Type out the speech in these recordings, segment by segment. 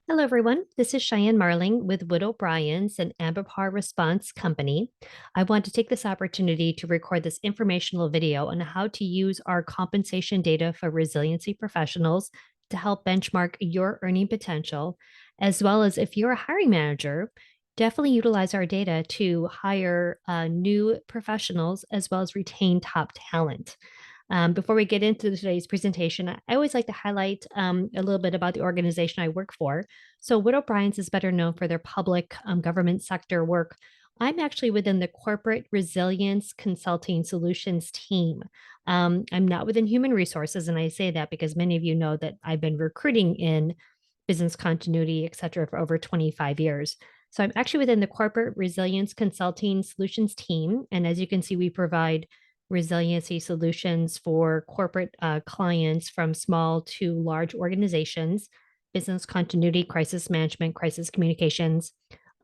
Hello, everyone. This is Cheyenne Marling with Wood O'Brien's and Ambipar Response Company. I want to take this opportunity to record this informational video on how to use our compensation data for resiliency professionals to help benchmark your earning potential, as well as if you're a hiring manager, definitely utilize our data to hire new professionals as well as retain top talent. Before we get into today's presentation, I always like to highlight a little bit about the organization I work for. So, Wood O'Brien's is better known for their public government sector work. I'm actually within the Corporate Resilience Consulting Solutions team. I'm not within human resources, and I say that because many of you know that I've been recruiting in business continuity, et cetera, for over 25 years. So I'm actually within the Corporate Resilience Consulting Solutions team. And as you can see, we provide resiliency solutions for corporate clients from small to large organizations, business continuity, crisis management, crisis communications.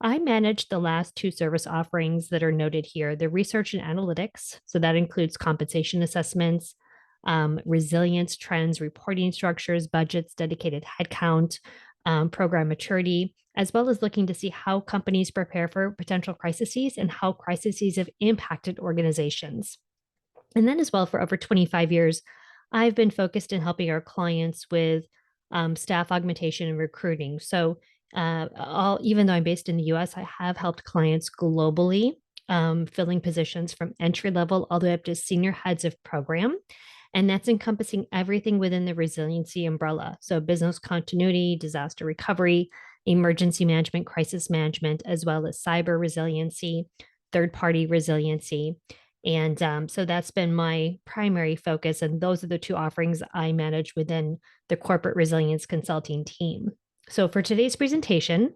I manage the last two service offerings that are noted here, the research and analytics. So that includes compensation assessments, resilience trends, reporting structures, budgets, dedicated headcount, program maturity, as well as looking to see how companies prepare for potential crises and how crises have impacted organizations. And then, as well, for over 25 years, I've been focused in helping our clients with staff augmentation and recruiting. So, even though I'm based in the US, I have helped clients globally, filling positions from entry level all the way up to senior heads of program. And that's encompassing everything within the resiliency umbrella. So, business continuity, disaster recovery, emergency management, crisis management, as well as cyber resiliency, third party resiliency. And so that's been my primary focus. And those are the two offerings I manage within the corporate resilience consulting team. So for today's presentation,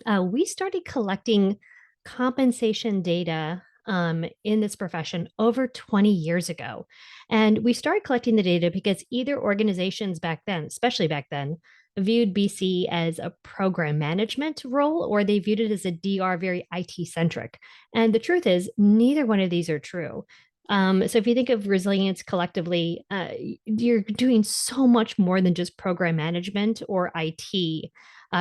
we started collecting compensation data in this profession over 20 years ago. And we started collecting the data because either organizations back then, especially back then, viewed BC as a program management role or they viewed it as a DR very IT centric. And the truth is, neither one of these are true. So if you think of resilience collectively, you're doing so much more than just program management or IT.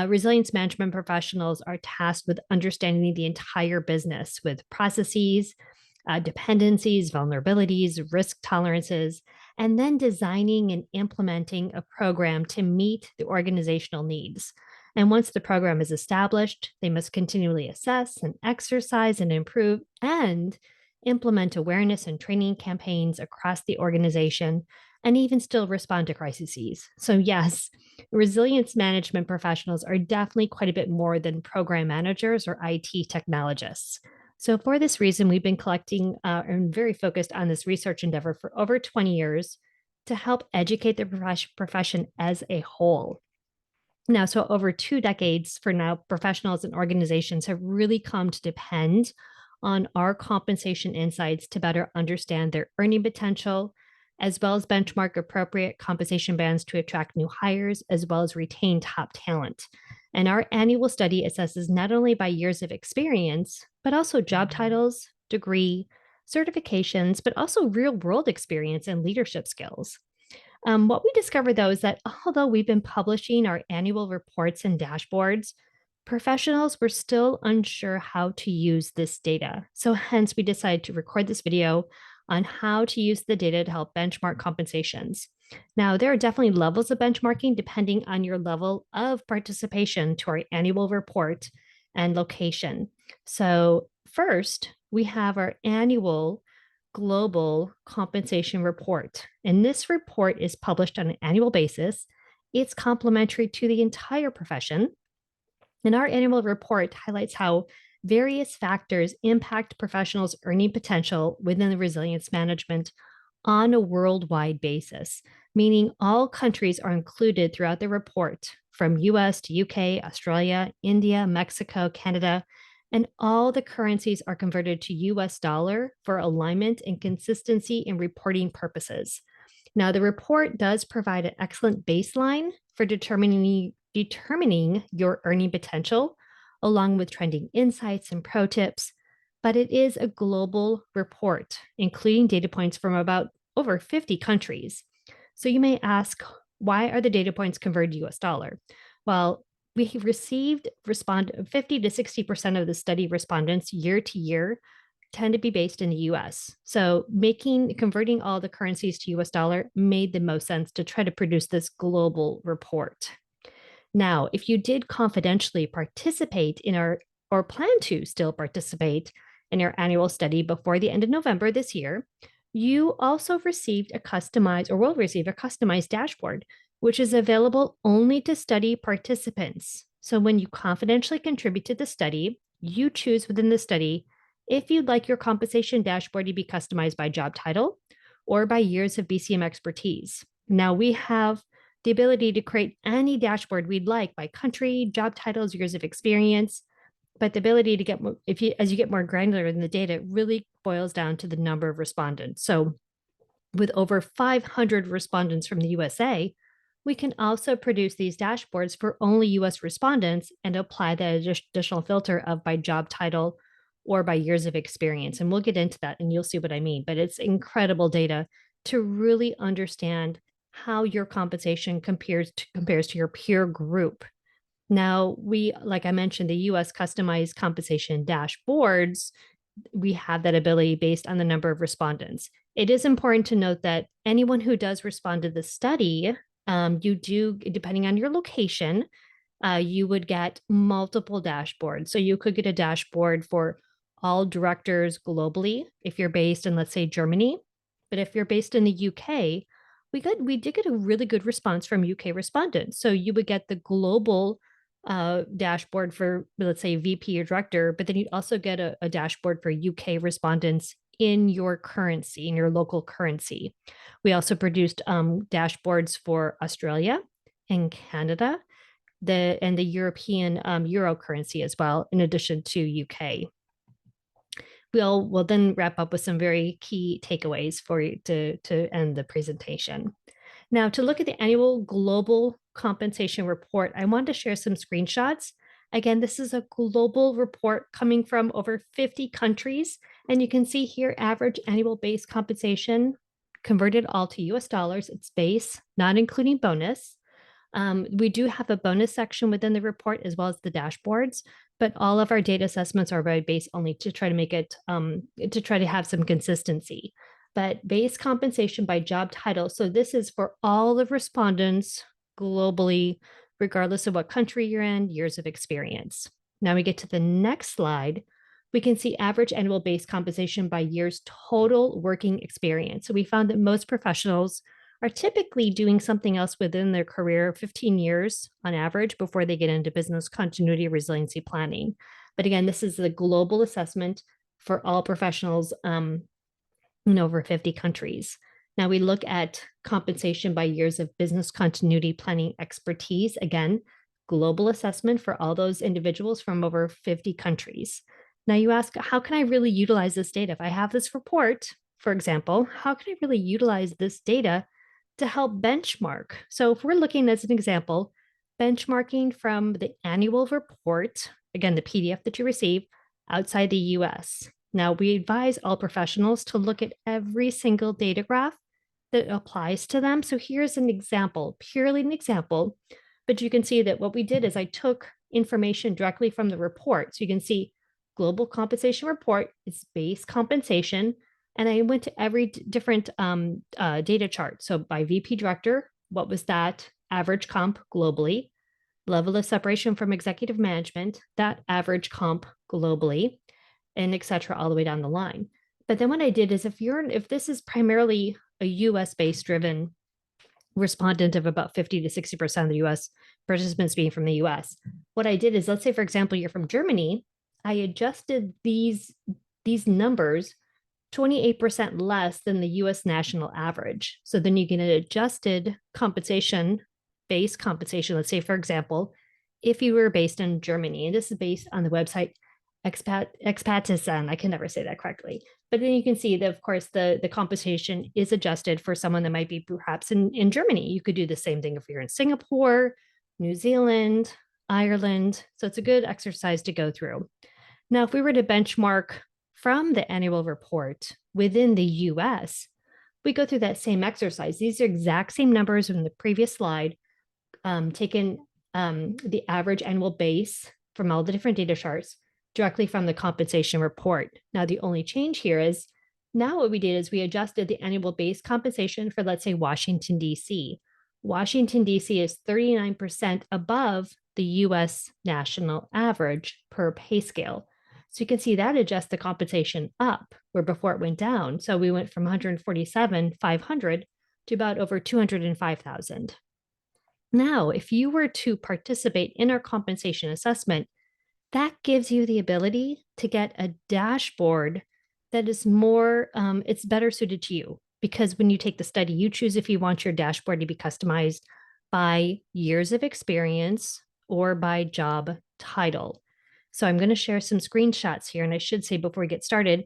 Resilience management professionals are tasked with understanding the entire business with processes, dependencies, vulnerabilities, risk tolerances, and then designing and implementing a program to meet the organizational needs. And once the program is established, they must continually assess and exercise and improve and implement awareness and training campaigns across the organization and even still respond to crises. So, yes, resilience management professionals are definitely quite a bit more than program managers or IT technologists. So, for this reason, we've been collecting and very focused on this research endeavor for over 20 years to help educate the profession as a whole. Now, so over 2 decades for now, professionals and organizations have really come to depend on our compensation insights to better understand their earning potential, as well as benchmark appropriate compensation bands to attract new hires, as well as retain top talent. And our annual study assesses not only by years of experience, but also job titles, degree, certifications, but also real world experience and leadership skills. What we discovered, though, is that although we've been publishing our annual reports and dashboards, professionals were still unsure how to use this data. So, hence, we decided to record this video on how to use the data to help benchmark compensations. Now, there are definitely levels of benchmarking depending on your level of participation to our annual report and location. So, first, we have our annual global compensation report. And this report is published on an annual basis. It's complementary to the entire profession. And our annual report highlights how various factors impact professionals' earning potential within the resilience management on a worldwide basis, meaning all countries are included throughout the report from US to UK, Australia, India, Mexico, Canada, and all the currencies are converted to US dollar for alignment and consistency in reporting purposes. Now, the report does provide an excellent baseline for determining your earning potential, along with trending insights and pro tips, but it is a global report, including data points from about over 50 countries. So you may ask, why are the data points converted to US dollar? Well, We received 50 to 60% of the study respondents year to year tend to be based in the US. So converting all the currencies to US dollar made the most sense to try to produce this global report. Now, if you did confidentially participate in our or plan to still participate in our annual study before the end of November this year, you also received a customized or will receive a customized dashboard, which is available only to study participants. So when you confidentially contribute to the study, you choose within the study if you'd like your compensation dashboard to be customized by job title or by years of BCM expertise. Now we have the ability to create any dashboard we'd like by country, job titles, years of experience, but the ability to get more, as you get more granular in the data, it really boils down to the number of respondents. So with over 500 respondents from the USA, we can also produce these dashboards for only US respondents and apply the additional filter of by job title or by years of experience. And we'll get into that and you'll see what I mean. But it's incredible data to really understand how your compensation compares to your peer group. Now, like I mentioned, the US customized compensation dashboards, we have that ability based on the number of respondents. It is important to note that anyone who does respond to the study, you do, depending on your location, you would get multiple dashboards. So you could get a dashboard for all directors globally if you're based in, let's say, Germany. But if you're based in the UK, we did get a really good response from UK respondents. So you would get the global dashboard for, let's say, VP or director, but then you'd also get a dashboard for UK respondents in your currency, in your local currency. We also produced dashboards for Australia and Canada, and the European euro currency as well, in addition to UK. We'll then wrap up with some very key takeaways for you to end the presentation. Now, to look at the annual global compensation report, I wanted to share some screenshots. Again, this is a global report coming from over 50 countries, and you can see here average annual base compensation converted all to US dollars. It's base, not including bonus. We do have a bonus section within the report as well as the dashboards, but all of our data assessments are by base only to try to make it, to try to have some consistency. But base compensation by job title. So this is for all the respondents globally, regardless of what country you're in, years of experience. Now we get to the next slide. We can see average annual base compensation by years total working experience. So we found that most professionals are typically doing something else within their career, 15 years on average, before they get into business continuity resiliency planning. But again, this is the global assessment for all professionals in over 50 countries. Now we look at compensation by years of business continuity planning expertise. Again, global assessment for all those individuals from over 50 countries. Now you ask, how can I really utilize this data? If I have this report, for example, how can I really utilize this data to help benchmark? So if we're looking as an example, benchmarking from the annual report, again, the PDF that you receive outside the US. Now we advise all professionals to look at every single data graph that applies to them. So here's an example, purely an example, but you can see that what we did is I took information directly from the report. So you can see global compensation report is base compensation. And I went to every different data chart. So by VP director, what was that average comp globally? Level of separation from executive management, that average comp globally, and et cetera, all the way down the line. But then what I did is if this is primarily a US based driven respondent of about 50 to 60% of the US participants being from the US, what I did is, let's say, for example, you're from Germany, I adjusted these numbers 28% less than the US national average. So then you get an adjusted compensation, base compensation. Let's say, for example, if you were based in Germany, and this is based on the website Expatisen, I can never say that correctly. But then you can see that, of course, the compensation is adjusted for someone that might be perhaps in Germany. You could do the same thing if you're in Singapore, New Zealand, Ireland. So it's a good exercise to go through. Now, if we were to benchmark from the annual report within the US, we go through that same exercise. These are exact same numbers from the previous slide, taken the average annual base from all the different data charts directly from the compensation report. Now, the only change here is now what we did is we adjusted the annual base compensation for, let's say, Washington, D.C. Washington, D.C. is 39% above the US national average per pay scale. So you can see that adjusts the compensation up where before it went down. So we went from 147,500 to about over 205,000. Now, if you were to participate in our compensation assessment, that gives you the ability to get a dashboard that is more, it's better suited to you. Because when you take the study, you choose if you want your dashboard to be customized by years of experience or by job title. So I'm going to share some screenshots here. And I should say before we get started,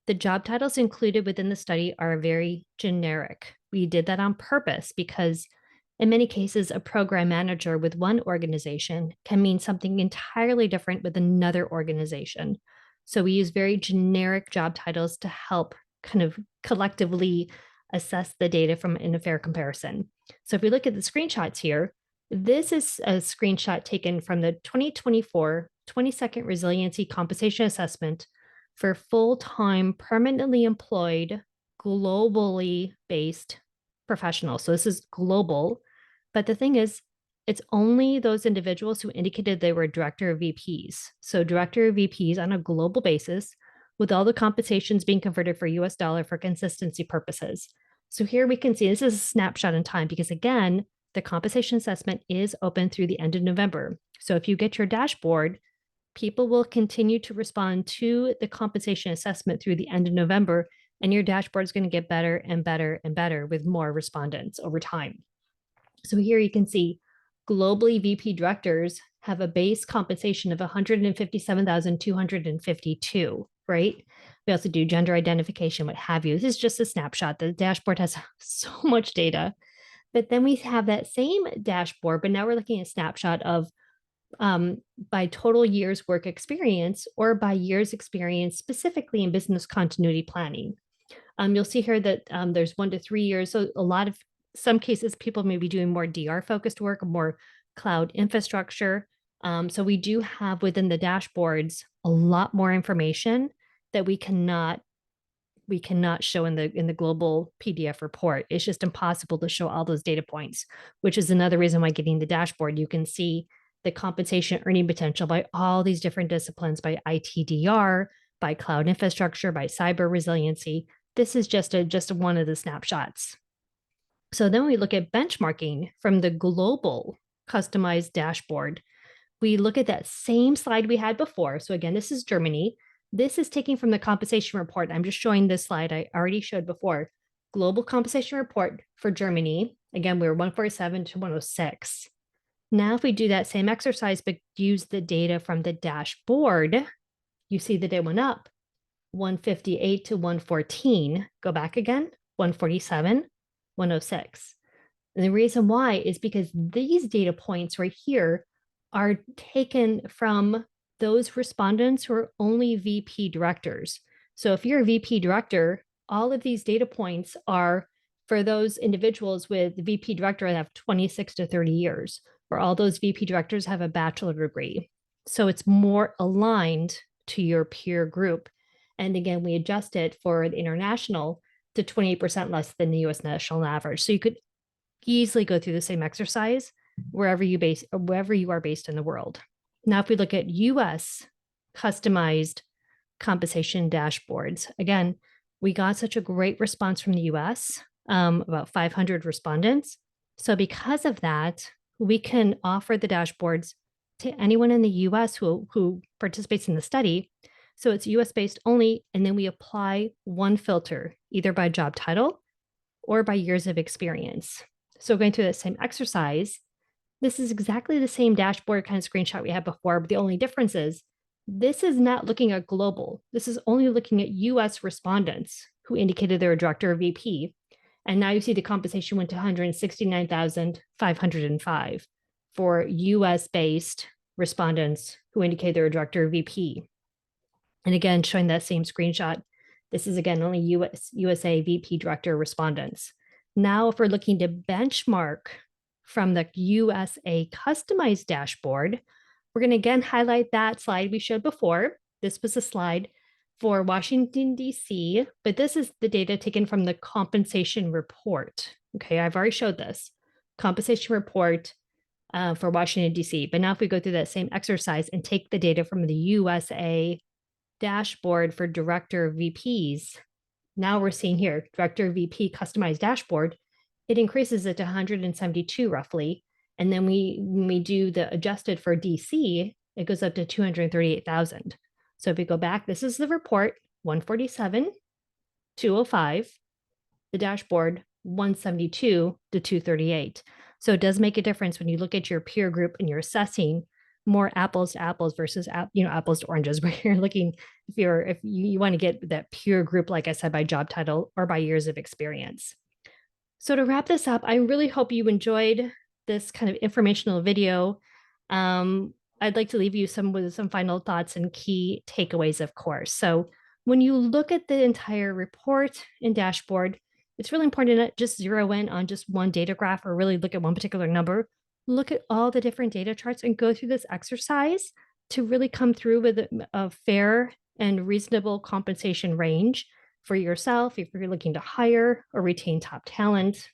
the job titles included within the study are very generic. We did that on purpose because in many cases, a program manager with one organization can mean something entirely different with another organization. So we use very generic job titles to help kind of collectively assess the data from in a fair comparison. So if we look at the screenshots here, this is a screenshot taken from the 2024 22nd Resiliency Compensation Assessment for full-time permanently employed globally based professionals. So this is global. But the thing is, it's only those individuals who indicated they were director of VPs. So director of VPs on a global basis, with all the compensations being converted for US dollar for consistency purposes. So here we can see this is a snapshot in time because again, the compensation assessment is open through the end of November. So if you get your dashboard, people will continue to respond to the compensation assessment through the end of November, and your dashboard is going to get better and better and better with more respondents over time. So here you can see globally VP directors have a base compensation of 157,252, right? We also do gender identification, what have you. This is just a snapshot. The dashboard has so much data. But then we have that same dashboard, but now we're looking at a snapshot of by total years work experience or by years experience specifically in business continuity planning. You'll see here that there's 1 to 3 years. So some cases, people may be doing more DR focused work, more cloud infrastructure. So we do have within the dashboards a lot more information that we cannot show in the global PDF report. It's just impossible to show all those data points, which is another reason why getting the dashboard, you can see the compensation earning potential by all these different disciplines, by ITDR, by cloud infrastructure, by cyber resiliency. This is just one of the snapshots. So then we look at benchmarking from the global customized dashboard. We look at that same slide we had before. So again, this is Germany. This is taking from the compensation report. I'm just showing this slide I already showed before. Global compensation report for Germany. Again, we were 147 to 106. Now, if we do that same exercise, but use the data from the dashboard, you see that it went up 158 to 114. Go back again, 147, 106. And the reason why is because these data points right here are taken from those respondents who are only VP directors. So if you're a VP director, all of these data points are for those individuals with VP director that have 26 to 30 years, or all those VP directors have a bachelor degree. So it's more aligned to your peer group. And again, we adjust it for the international to 28% less than the US national average. So you could easily go through the same exercise wherever you are based in the world. Now, if we look at US customized compensation dashboards, again, we got such a great response from the US, about 500 respondents. So because of that, we can offer the dashboards to anyone in the US who participates in the study. So it's US based only, and then we apply one filter, either by job title or by years of experience. So going through the same exercise, this is exactly the same dashboard kind of screenshot we had before, but the only difference is this is not looking at global. This is only looking at US respondents who indicated they're a director or VP. And now you see the compensation went to 169,505 for US-based respondents who indicate they're a director or VP. And again, showing that same screenshot, this is again only USA VP director respondents. Now, if we're looking to benchmark from the USA customized dashboard, we're going to again highlight that slide we showed before. This was a slide for Washington, D.C., but this is the data taken from the compensation report. Okay, I've already showed this compensation report for Washington, D.C. But now if we go through that same exercise and take the data from the USA dashboard for director VPs, now we're seeing here, director VP customized dashboard, it increases it to 172 roughly. And then when we do the adjusted for DC, it goes up to 238,000. So if we go back, this is the report, 147, 205, the dashboard, 172 to 238. So it does make a difference when you look at your peer group and you're assessing more apples to apples versus apples to oranges, where you're looking if you want to get that peer group, like I said, by job title or by years of experience. So to wrap this up, I really hope you enjoyed this kind of informational video. I'd like to leave you with some final thoughts and key takeaways, of course. So when you look at the entire report and dashboard, it's really important to not just zero in on just one data graph or really look at one particular number. Look at all the different data charts and go through this exercise to really come through with a fair and reasonable compensation range for yourself if you're looking to hire or retain top talent.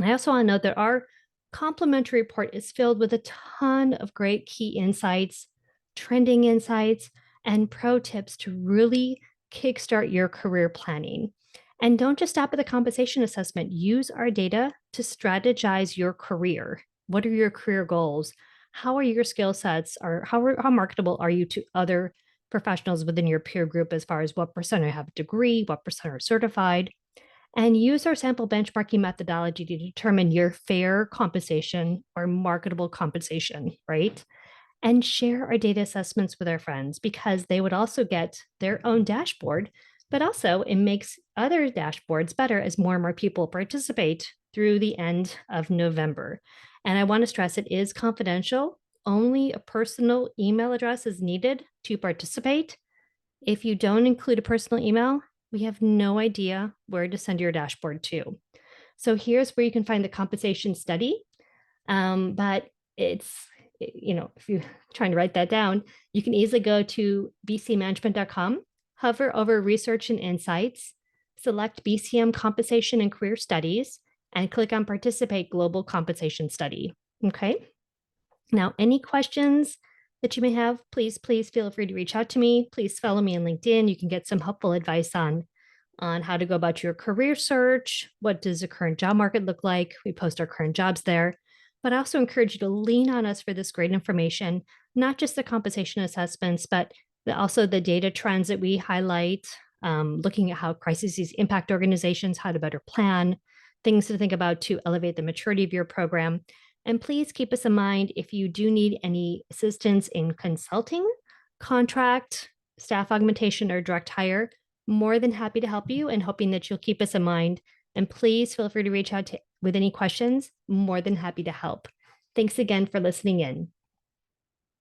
I also want to note that our complimentary report is filled with a ton of great key insights, trending insights, and pro tips to really kickstart your career planning. And don't just stop at the compensation assessment. Use our data to strategize your career. What are your career goals? How are your skill sets? Or how marketable are you to other professionals within your peer group as far as what percent have a degree, what percent are certified? And use our sample benchmarking methodology to determine your fair compensation or marketable compensation, right? And share our data assessments with our friends because they would also get their own dashboard, but also it makes other dashboards better as more and more people participate through the end of November. And I want to stress it is confidential. Only a personal email address is needed to participate. If you don't include a personal email, we have no idea where to send your dashboard to. So here's where you can find the compensation study. But it's, if you're trying to write that down, you can easily go to bcmanagement.com, hover over research and insights, select BCM compensation and career studies, and click on participate global compensation study. Okay. Now, any questions that you may have, please feel free to reach out to me. Please follow me on LinkedIn. You can get some helpful advice on how to go about your career search. What does the current job market look like? We post our current jobs there. But I also encourage you to lean on us for this great information, not just the compensation assessments, but also the data trends that we highlight, looking at how crises impact organizations, how to better plan, things to think about to elevate the maturity of your program. And please keep us in mind if you do need any assistance in consulting, contract, staff augmentation, or direct hire. More than happy to help you and hoping that you'll keep us in mind. And please feel free to reach out with any questions. More than happy to help. Thanks again for listening in.